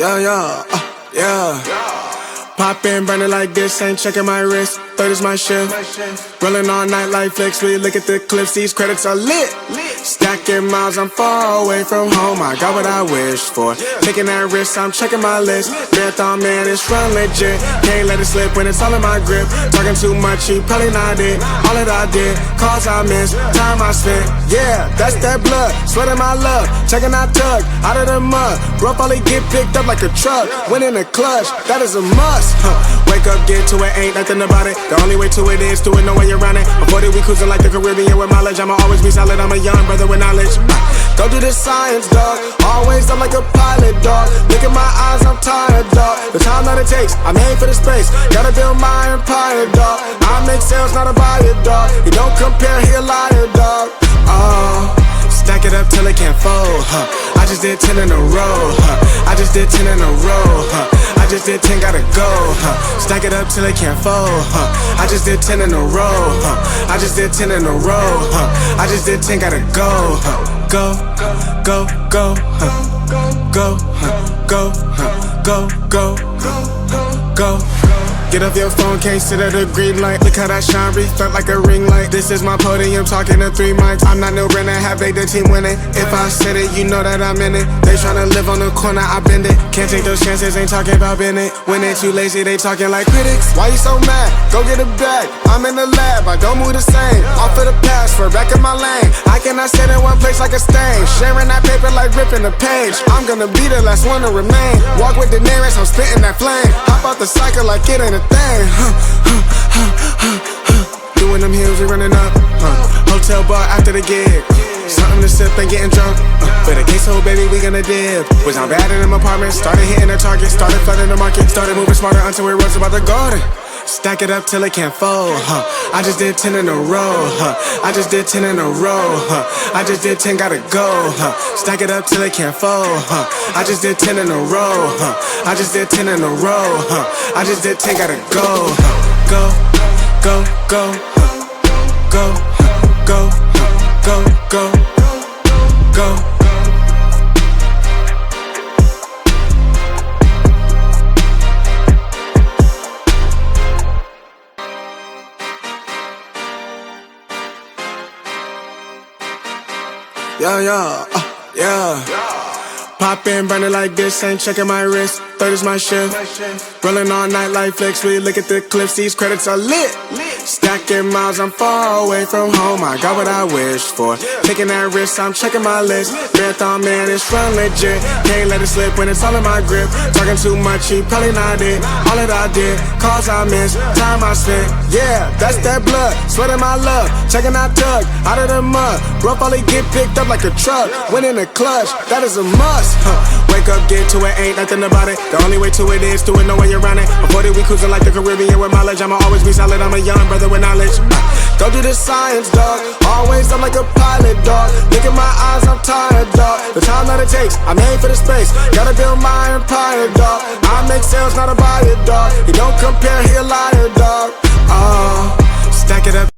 Yeah. Pop in, burning like this, ain't checking my wrist. Third is my shift. Rolling all night like flicks. We look at the clips, these credits are lit. Stacking miles, I'm far away from home. I got what I wish for. Taking that risk, I'm checking my list. Marathon man, it's run legit. Can't let it slip when it's all in my grip. Talking too much, he probably not it. All that I did, calls I missed, time I spent. Yeah, that's that blood, sweating my love. Checking that tug, out of the mud. Bro, probably get picked up like a truck. Win in the clutch, that is a must. Wake up, get to it, ain't nothing about it. The only way to it is to it, no way around it. Before that we cruising like the Caribbean with mileage. I'ma always be solid, I'm a young brother with knowledge. Go do the science, dog. Always up like a pilot, dog. Look at my eyes, I'm tired, dog. The time that it takes, I'm aiming for the space. Gotta build my empire, dog. I make sales, not a buyer, dog. You don't compare, he a liar, dog. Stack it up till it can't fold, I just did 10 in a row, I just did 10 in a row, I just did 10, gotta go, Stack it up till it can't fold, I just did 10 in a row, I just did 10 in a row, I just did 10, gotta go, go, go, go, go, go, go, go, go. Get off your phone, can't sit at a green light. Look how that shine reflect like a ring light. This is my podium, talking to 3 mics. I'm not no Brennan, have the team winning. If I said it, you know that I'm in it. They tryna live on the corner, I bend it. Can't take those chances, ain't talking about Bennett. When they too lazy, they talking like critics. Why you so mad? Go get a bag. I'm in the lab, I don't move the same. Off of the pass, for back in my lane. I cannot sit in one place like a stain. Sharing that paper like ripping a page. I'm gonna be the last one to remain. Walk with the nearest, I'm spitting that flame. Hop out the cycle like it ain't a thing. Doing them hills, we running up. Hotel bar after the gig. Something to sip and getting drunk. For the queso, baby, we gonna dip. Was I'm bad in them apartments. Started hitting the target. Started flooding the market. Started moving smarter until we rose about the garden. Stack it up till it can't fold, I just did 10 in a row, I just did 10 in a row, I just did 10, gotta go, Stack it up till it can't fold, I just did 10 in a row, I just did 10 in a row, I just did 10, gotta go, go, go, go, go, go, go, go, go. Yeah. Pop in, burning like this, ain't checking my wrist. Third is my shift. Rolling all night like flicks. We look at the clips, these credits are lit. Stacking miles, I'm far away from home. I got what I wish for. Taking that risk, I'm checking my list. Marathon man, it's run legit. Can't let it slip when it's all in my grip. Talking too much, he probably not it. All that I did, calls I missed, time I spent. Yeah, that's that blood, sweating my love. Checking that tug, out of the mud. Bro, probably get picked up like a truck. Win in the clutch, that is a must. Wake up, get to it, ain't nothing about it. The only way to it is to it, no way around it. Before that we cruising like the Caribbean with mileage. I'ma always be solid, I'm a young brother with knowledge. Go do the science, dog. Always up like a pilot, dog. Look at my eyes, I'm tired, dog. The time that it takes, I'm aiming for the space. Gotta build my empire, dog. I make sales, not a buyer, dog. You don't compare, he a liar, dog. Stack it up.